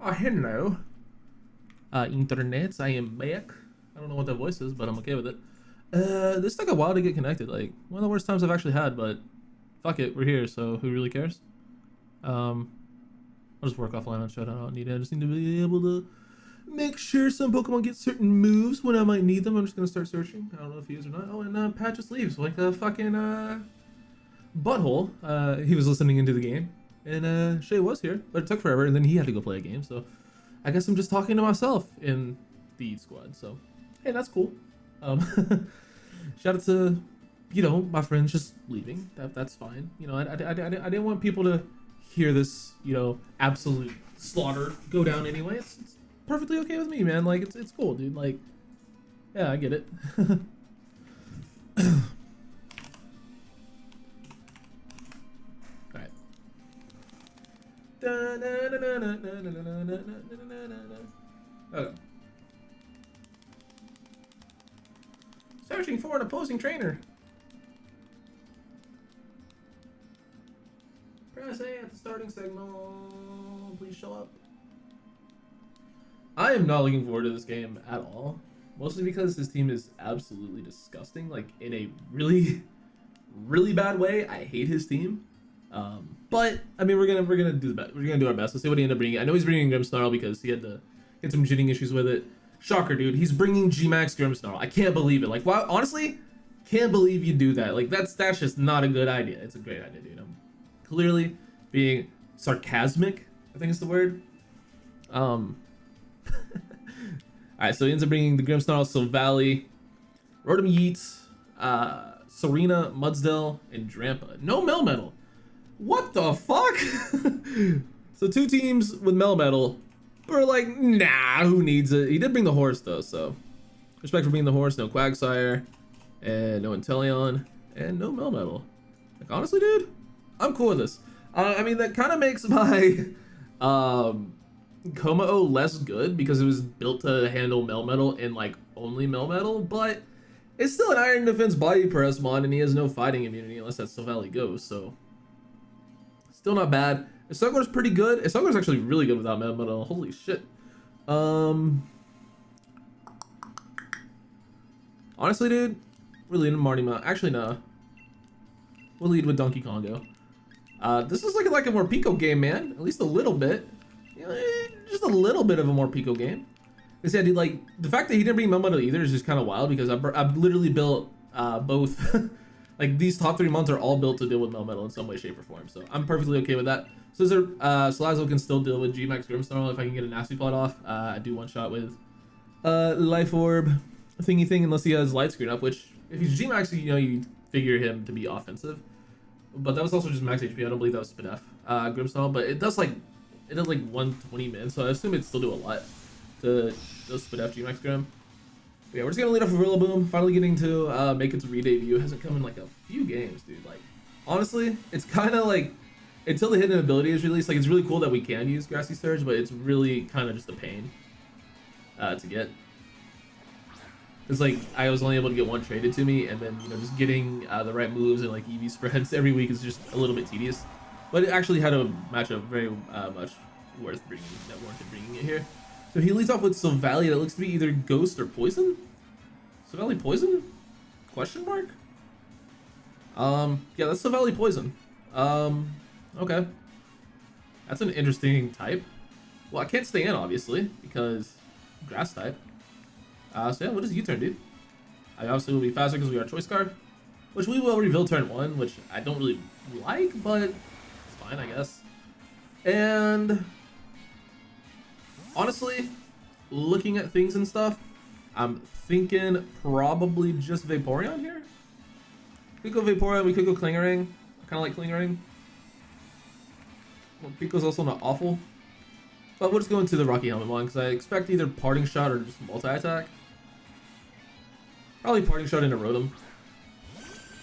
Oh, hello. Internet, I am back. I don't know what that voice is, but I'm okay with it. This took a while to get connected. Like, one of the worst times I've actually had, but fuck it, we're here, so who really cares? I'll just work offline on shit. I don't need it. I just need to be able to make sure some Pokemon get certain moves when I might need them. I'm just gonna start searching. I don't know if he is or not. Oh, and Pat just leaves like a fucking butthole. He was listening into the game, and Shay was here, but it took forever, and then he had to go play a game. So I guess I'm just talking to myself in the squad. So hey, that's cool. Shout out to my friends just leaving. That's fine. I didn't want people to hear this absolute slaughter go down anyway. It's perfectly okay with me, man. Like it's cool, dude. Like, yeah, I get it. Alright. Okay. Searching for an opposing trainer. Press A at the starting signal. Please show up. I am not looking forward to this game at all. Mostly because this team is absolutely disgusting. Like, in a really, really bad way. I hate his team. But I mean, we're gonna do the best. We're gonna do our best. Let's see what he ended up bringing. I know he's bringing Grimmsnarl because he had some jitting issues with it. Shocker, dude. He's bringing G-Max Grimmsnarl. I can't believe it. Like, wow, honestly, can't believe you do that. Like, that's just not a good idea. It's a great idea, dude. I'm clearly being sarcasmic, I think is the word. Alright, so he ends up bringing the Grimmsnarl, Silvally, Rotom Yeet, Serena, Mudsdale, and Drampa. No Melmetal. What the fuck? So 2 teams with Melmetal. We're like, nah, who needs it? He did bring the horse though, so respect for bringing the horse. No Quagsire, and no Inteleon, and no Melmetal. Like, honestly, dude, I'm cool with this. I mean, that kind of makes my Kommo-o less good because it was built to handle Melmetal and like only Melmetal, but it's still an Iron Defense Body Press mod, and he has no fighting immunity unless that Silvally goes, so still not bad. Isogor's pretty good. Isogor's actually really good without Melmetal. Holy shit. Honestly, dude, we're leading Marty Mount. Actually, no. We'll lead with Donkey Kongo. This is looking like a more Pico game, man. At least a little bit. Just a little bit of a more Pico game. I said, dude, like, the fact that he didn't bring Melmetal either is just kind of wild because I've literally built both. Like, these top 3 months are all built to deal with Melmetal in some way, shape, or form. So I'm perfectly okay with that. So Salazzle can still deal with G-Max Grimmsnarl if I can get a Nasty Plot off. I do one shot with Life Orb thingy thing unless he has Light Screen up, which if he's G-Max, you figure him to be offensive. But that was also just max HP. I don't believe that was Spinef Grimmsnarl, but it does like 120 min, so I assume it'd still do a lot to those Spinef G-Max Grim. But yeah, we're just gonna lead off with Rillaboom, finally getting to make its re-debut. It hasn't come in like a few games, dude. Like, honestly, it's kind of like, until the hidden ability is released, like, it's really cool that we can use Grassy Surge, but it's really kind of just a pain to get. It's like, I was only able to get one traded to me, and then, just getting the right moves and, like, EV spreads every week is just a little bit tedious. But it actually had a matchup very much worth bringing, that warranted bringing it here. So he leads off with Silvally that looks to be either Ghost or Poison? Silvally Poison? Question mark? Yeah, that's Silvally Poison. Okay. That's an interesting type. Well, I can't stay in, obviously, because grass type. So yeah, what is U-turn, dude? I obviously will be faster because we are Choice Scarf, which we will reveal turn 1, which I don't really like, but it's fine, I guess. And honestly, looking at things and stuff, I'm thinking probably just Vaporeon here. We could go Vaporeon, we could go Klingerang. I kind of like Klingerang. Well, Pico's also not awful. But we'll just go into the Rocky Helmet one because I expect either Parting Shot or just multi-attack. Probably Parting Shot into Rotom.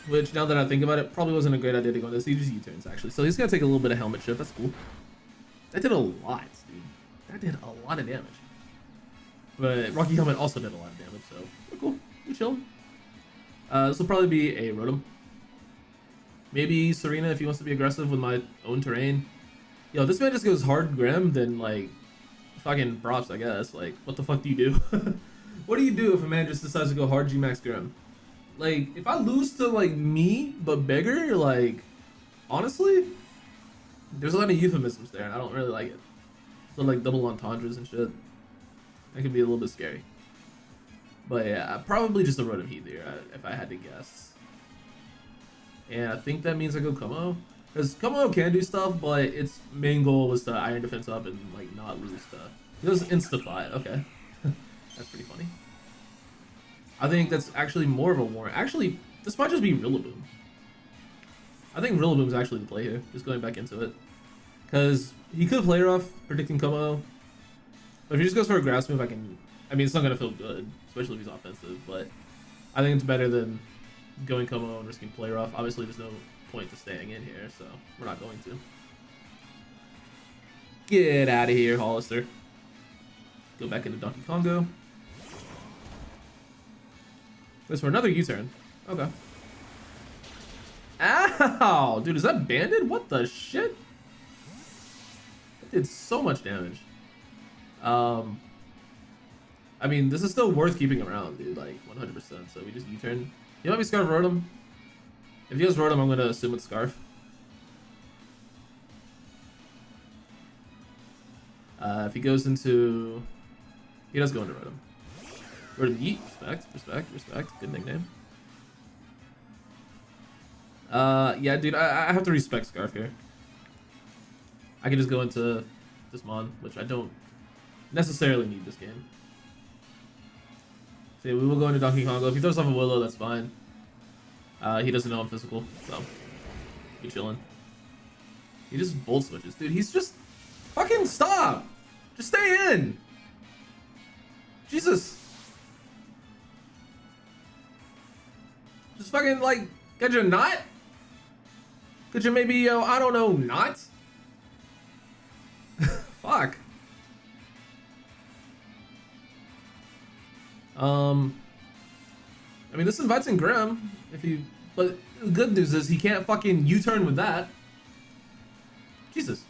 Which, now that I think about it, probably wasn't a great idea to go into this. He just U-turns, actually. So he's going to take a little bit of Helmet Shift. That's cool. That did a lot, dude. That did a lot of damage. But Rocky Helmet also did a lot of damage, so we're cool. We're chilling. This will probably be a Rotom. Maybe Serena if he wants to be aggressive with my own terrain. Yo, this man just goes hard Grim, then like fucking props, I guess. Like, what the fuck do you do? What do you do if a man just decides to go hard G-Max Grim? Like, if I lose to, like, me, but bigger, like, honestly, there's a lot of euphemisms there, and I don't really like it. So, like, double entendres and shit. That could be a little bit scary. But, yeah, probably just a Rotom Heat there, if I had to guess. And I think that means I go Como. Because Como can do stuff, but its main goal was to Iron Defense up and, like, not lose stuff. It was Insta-Fight, okay. That's pretty funny. I think that's actually more of a warrant. Actually, this might just be Rillaboom. I think Rillaboom's actually the play here, just going back into it. Because he could play rough, predicting Como. But if he just goes for a grass move, I mean, it's not going to feel good, especially if he's offensive, but I think it's better than going Como and risking play rough. Obviously, there's no point to staying in here, so we're not going to. Get out of here, Hollister. Go back into Donkey Kongo. This for another U-turn. Okay. Ow! Dude, is that banded? What the shit? That did so much damage. I mean, this is still worth keeping around, dude. Like, 100%. So we just U-turn. You let me Scarf Rotom? If he has Rotom, I'm gonna assume it's Scarf. If he goes into... He does go into Rotom. Rotom Yeet. Respect. Good nickname. Yeah, dude, I have to respect Scarf here. I can just go into this Mon, which I don't necessarily need this game. So yeah, we will go into Donkey Kongo. If he throws off a Willow, that's fine. He doesn't know I'm physical, so be chilling. He just Volt Switches. Dude, he's just... Fucking stop! Just stay in! Jesus! Just fucking, like, could you not? Could you maybe, I don't know, not? Fuck. I mean, this invites in Grim, if you... But the good news is he can't fucking U-turn with that. Jesus.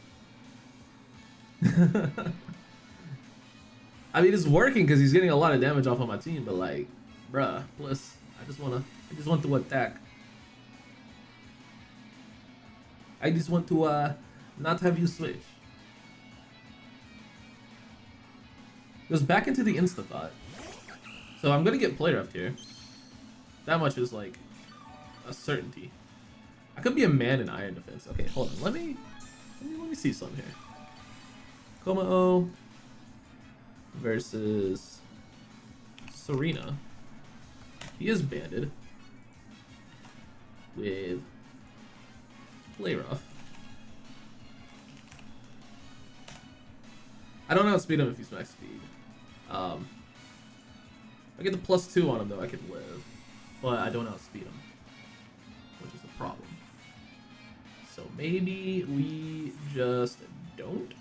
I mean, it's working because he's getting a lot of damage off on my team, but like, bruh, plus, I just want to attack. I just want to, not have you switch. Goes back into the Insta-Thought. So I'm gonna get play roughed here. That much is like a certainty. I could be a man in Iron Defense. Okay, hold on. Let me see something here. Como versus Serena. He is banded with play rough. I don't know how to speed him if he's max speed. If I get the +2 on him though, I could live. But I don't know how to speed him, which is a problem. So maybe we just don't.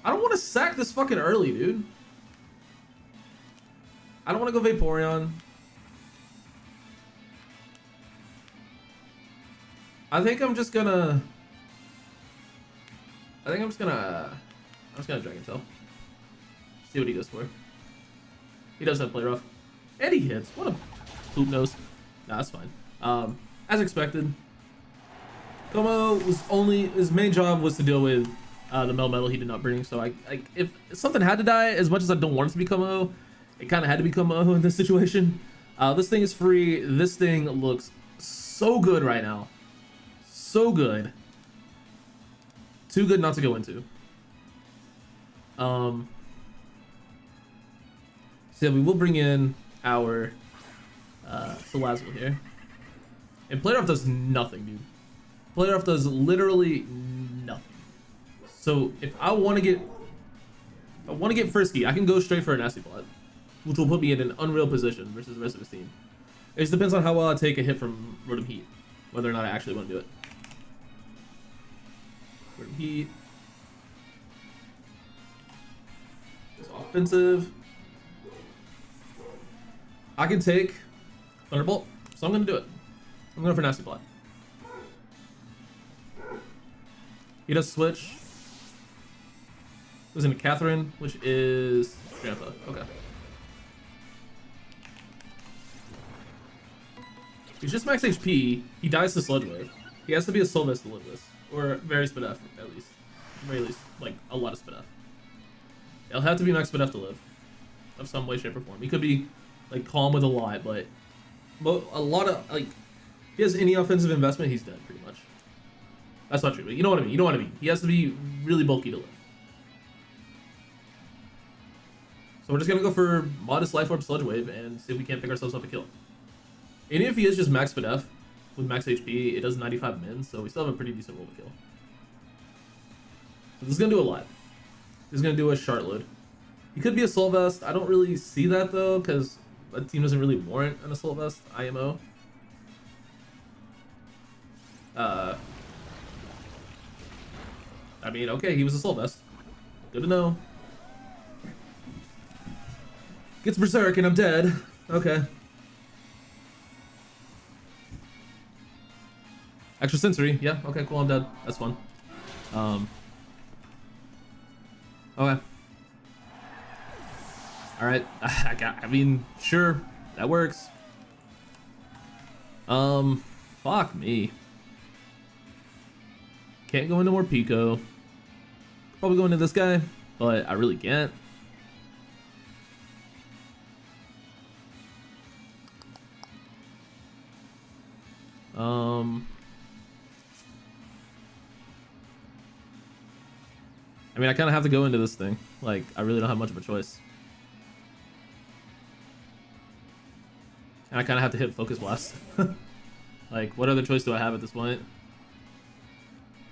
I don't want to sack this fucking early, dude. I don't want to go Vaporeon. I think I'm just gonna Dragon Tail. See what he goes for. He does have play rough. And he hits. What a poop nose. Nah, that's fine. As expected. Como was only, his main job was to deal with the Metal he did not bring. So if something had to die, as much as I don't want it to be Como, it kind of had to be Como in this situation. This thing is free. This thing looks so good right now. So good. Too good not to go into. So yeah, we will bring in our Salazzle here. And Play Rough does nothing, dude. Play Rough does literally nothing. So if I want to get frisky, I can go straight for a Nasty Plot, which will put me in an unreal position versus the rest of his team. It just depends on how well I take a hit from Rotom Heat, whether or not I actually want to do it. Rotom Heat. It's offensive. I can take Thunderbolt, so I'm going to do it. I'm going for Nasty Plot. He does switch. Goes into Catherine, which is Grandpa. Okay. He's just max HP. He dies to Sludge Wave. He has to be a Soul Vest to live this. Or very Spit F, at least. At the very least, like, a lot of Spit F. It'll have to be max Spit F to live. Of some way, shape, or form. He could be, like, calm with a lot, but... a lot of, like... If he has any offensive investment, he's dead, pretty much. That's not true, but you know what I mean. You know what I mean. He has to be really bulky to live. So we're just gonna go for modest Life Orb Sludge Wave and see if we can't pick ourselves up a kill. And if he is just max Spit F with max HP, it does 95 min, so we still have a pretty decent roll to kill. So this is gonna do a lot. This is gonna do a Shard Load. He could be a Soul Vest. I don't really see that though, because a team doesn't really warrant an Assault Vest IMO. I mean, okay, he was a Assault Vest. Good to know. Gets Berserk and I'm dead. Okay. Extra sensory. Yeah, okay, cool, I'm dead. That's fun. Okay. Alright. I mean, sure. That works. Fuck me. Can't go into more Pico. Probably go into this guy, but I really can't. I mean, I kind of have to go into this thing. Like, I really don't have much of a choice. And I kind of have to hit Focus Blast. Like, what other choice do I have at this point?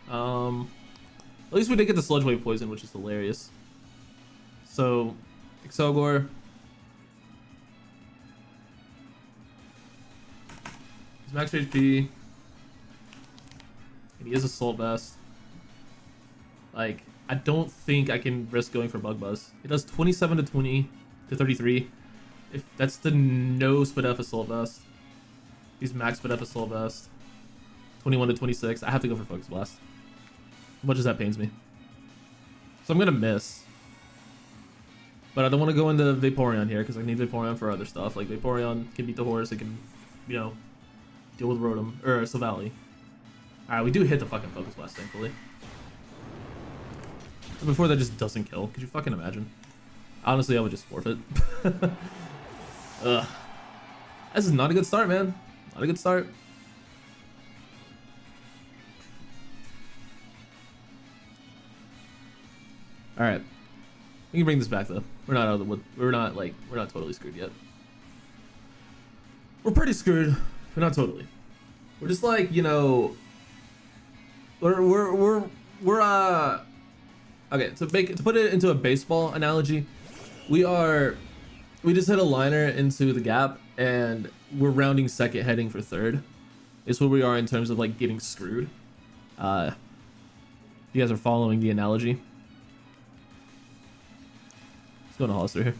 At least we did get the Sludge Wave Poison, which is hilarious. So, Excelgor. He's max HP. And he is Assault Vest. Like, I don't think I can risk going for Bug Buzz. It does 27 to 20 to 33. If that's the no Spit F Assault Vest. He's max Spit F Assault Vest. 21 to 26. I have to go for Focus Blast. As much as that pains me. So I'm gonna miss. But I don't want to go into Vaporeon here because I need Vaporeon for other stuff. Like Vaporeon can beat the horse. It can, you know, deal with Rotom or Silvally. Alright, we do hit the fucking Focus Blast, thankfully. And before that just doesn't kill. Could you fucking imagine? Honestly, I would just forfeit. Ugh. This is not a good start, man. Not a good start. Alright. We can bring this back though. We're not out of the wood. We're not totally screwed yet. We're pretty screwed, but not totally. We're just like, you know, we're okay, to put it into a baseball analogy, we just hit a liner into the gap and we're rounding second, heading for third. Is where we are in terms of like getting screwed. You guys are following the analogy. Let's go to Hollister here.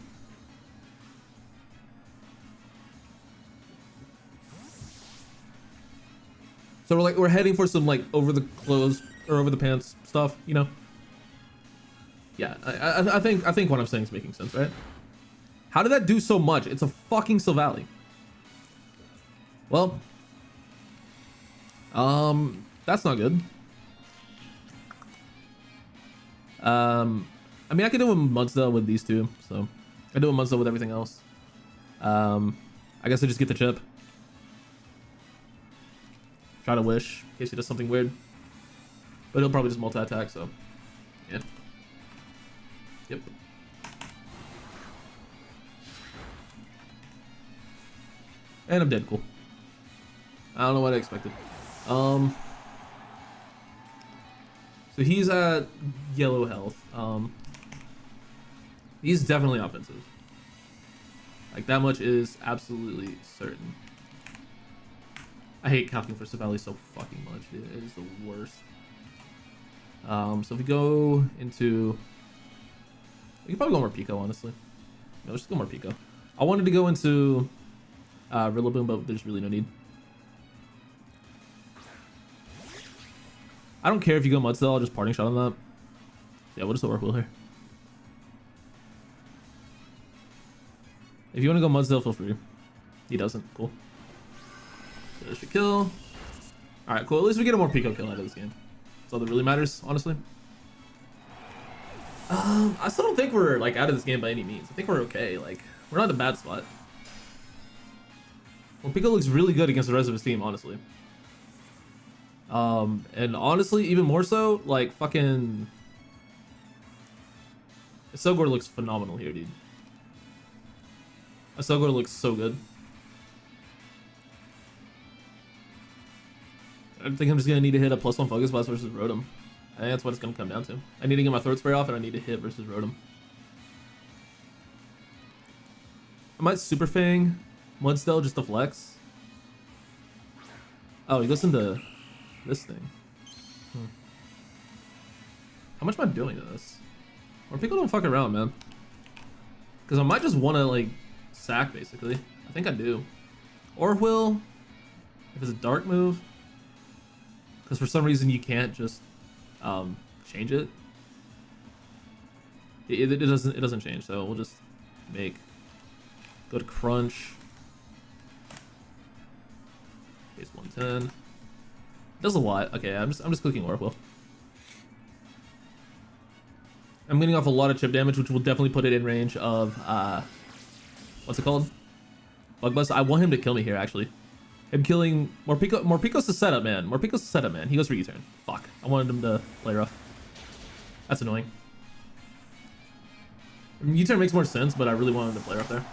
So we're heading for some like over the clothes or over the pants stuff, you know? Yeah, I think what I'm saying is making sense, right? How did that do so much? It's a fucking Silvally. Well, that's not good. I mean, I could do a Mudsdale with these two, so I do a Mudsdale with everything else. I guess I just get the chip. Try to wish in case he does something weird, but he'll probably just multi-attack. So, yeah. Yep. And I'm dead. Cool. I don't know what I expected. So he's at yellow health. He's definitely offensive. Like that much is absolutely certain. I hate calculating for Silvally so fucking much. It is the worst. So if we go into, we can probably go more Pico, honestly. No, let's just go more Pico. I wanted to go into Rillaboom, but there's really no need. I don't care if you go Mudsdale, I'll just parting shot on that. Yeah, we'll just overwheel here. If you want to go Mudsdale, feel free. He doesn't. Cool. So there's the kill. Alright, cool. At least we get a more Pico kill out of this game. That's all that really matters, honestly. I still don't think we're like out of this game by any means. I think we're okay. Like, we're not in a bad spot. Well, Pico looks really good against the rest of his team, honestly. And honestly, even more so, like, fucking... Sogor looks phenomenal here, dude. Sogor looks so good. I think I'm just gonna need to hit a +1 focus blast versus Rotom. I think that's what it's gonna come down to. I need to get my throat spray off, and I need to hit versus Rotom. I might Super Fang Mudsdale just to flex. Oh, he goes into this thing. How much am I doing to this? Or people don't fuck around, man. Because I might just want to, like, sack, basically. I think I do. Or will, if it's a dark move. Because for some reason you can't just change it. It doesn't change, so we'll just make... Go to Crunch. Base 110. Does a lot. Okay, I'm just clicking Orwell. I'm getting off a lot of chip damage, which will definitely put it in range of what's it called? Bug Bust. I want him to kill me here, actually. Him killing Morpico's the setup, man. Morpico's the setup, man. He goes for U-turn. Fuck. I wanted him to play rough. That's annoying. I mean, U-turn makes more sense, but I really wanted him to play rough there.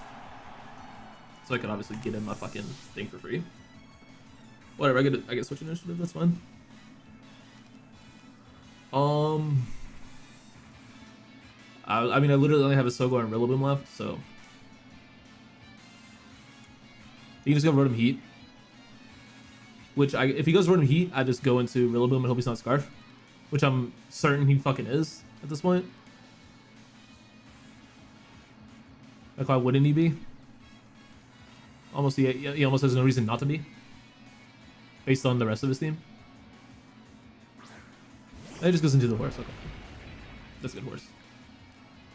So I could obviously get in my fucking thing for free. Whatever, I get switch initiative, that's fine. I mean, I literally only have a Sogor and Rillaboom left, so... You can just go Rotom Heat. Which, if he goes Rotom Heat, I just go into Rillaboom and hope he's not Scarf. Which I'm certain he fucking is, at this point. Like, why wouldn't he be? Almost, he almost has no reason not to be. Based on the rest of his team. And it just goes into the horse, okay. That's a good horse.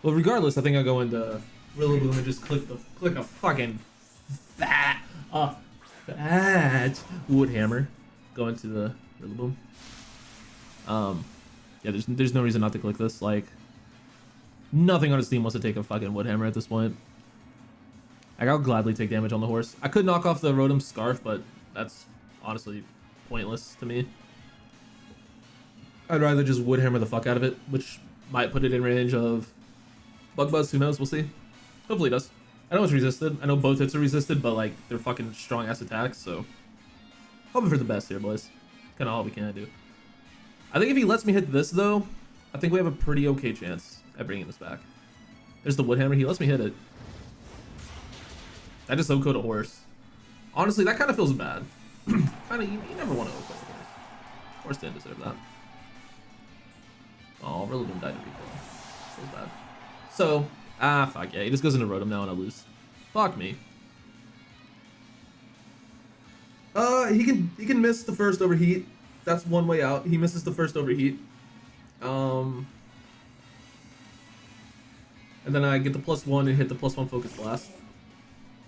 Well, regardless, I think I'll go into Rillaboom and just click a fucking fat wood hammer. Go into the Rillaboom. Yeah, there's no reason not to click this. Like, nothing on his team wants to take a fucking wood hammer at this point. Like, I'll gladly take damage on the horse. I could knock off the Rotom Scarf, but that's honestly pointless to me. I'd rather just wood hammer the fuck out of it, which might put it in range of Bug Buzz. Who knows? We'll see. Hopefully it does. I know it's resisted. I know both hits are resisted, but like they're fucking strong ass attacks. So hoping for the best here, boys. Kind of all we can do. I think if he lets me hit this though, I think we have a pretty okay chance at bringing this back. There's the wood hammer. He lets me hit it. I just OHKO'd a horse. Honestly, that kind of feels bad. Kind of, you never want to OHKO a horse. Horse didn't deserve that. Oh, Rillaboom died to recoil. Feels bad. So, fuck yeah. He just goes into Rotom now and I lose. Fuck me. He can miss the first overheat. That's one way out. He misses the first overheat. And then I get the +1 and hit the +1 focus blast.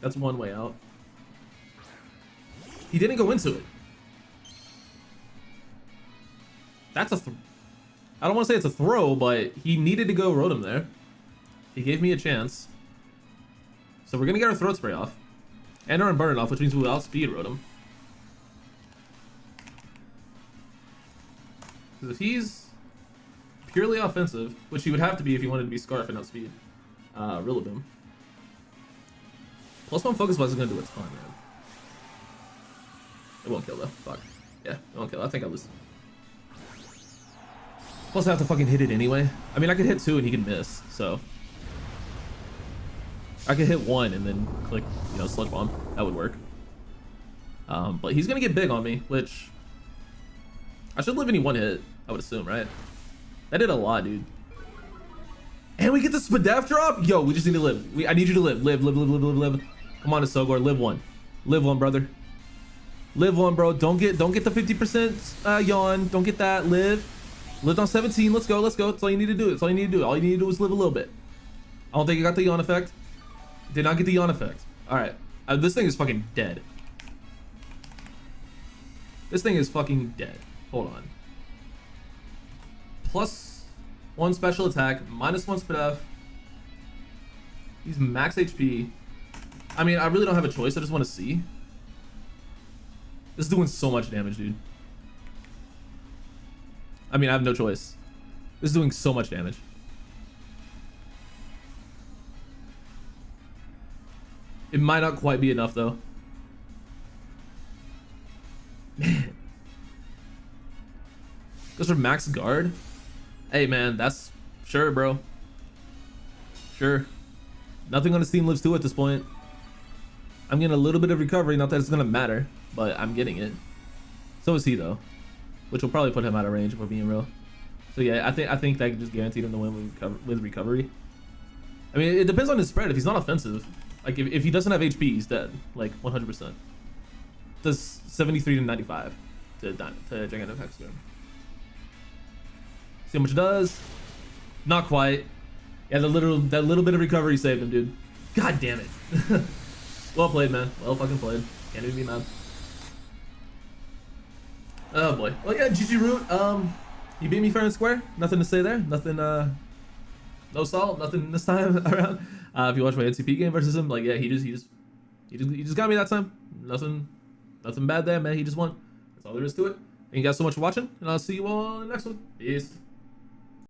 That's one way out. He didn't go into it. That's a I don't want to say it's a throw, but he needed to go Rotom there. He gave me a chance. So we're going to get our Throat Spray off. And our Unburden off, which means we'll outspeed Rotom. Because if he's purely offensive, which he would have to be if he wanted to be Scarf and outspeed Rillaboom. +1 Focus Blast is going to do its fun, man. It won't kill though. Fuck. Yeah, it won't kill. I think I lose. Plus I have to fucking hit it anyway. I mean, I could hit 2 and he can miss, so. I could hit 1 and then click, you know, Sludge Bomb. That would work. But he's going to get big on me, which I should live any one hit, I would assume, right? That did a lot, dude. And we get the Spadaf drop? Yo, we just need to live. I need you to live. Live. Come on, Sogor. Live one. Live one, brother. Live one, bro. Don't get the 50% yawn. Don't get that. Live. Lived on 17. Let's go. That's all you need to do. All you need to do is live a little bit. I don't think it got the yawn effect. Did not get the yawn effect. All right. This thing is fucking dead. This thing is fucking dead. Hold on. +1 special attack, -1 SPF. He's max HP. I mean, I really don't have a choice. I just want to see. This is doing so much damage, dude. I mean, I have no choice. This is doing so much damage. It might not quite be enough, though. Man. Goes for max guard? Hey, man, that's... Sure, bro. Sure. Nothing on his team lives 2 at this point. I'm getting a little bit of recovery, not that it's gonna matter, but I'm getting it. So is he, though. Which will probably put him out of range, if we're being real. So yeah, I think that just guaranteed him to win with recovery. I mean, it depends on his spread. If he's not offensive, like if he doesn't have HP, he's dead, like 100%. Does 73 to 95 to Gigantic Hexagon. See how much it does? Not quite. Yeah, that little bit of recovery saved him, dude. God damn it. Well played, man. Well fucking played. Can't even be mad. Oh boy. Well, yeah, GG Rewt. You beat me fair and square. Nothing to say there. Nothing. No salt. Nothing this time around. If you watch my NCP game versus him, like yeah, he just got me that time. Nothing bad there, man. He just won. That's all there is to it. Thank you guys so much for watching, and I'll see you all in the next one. Peace.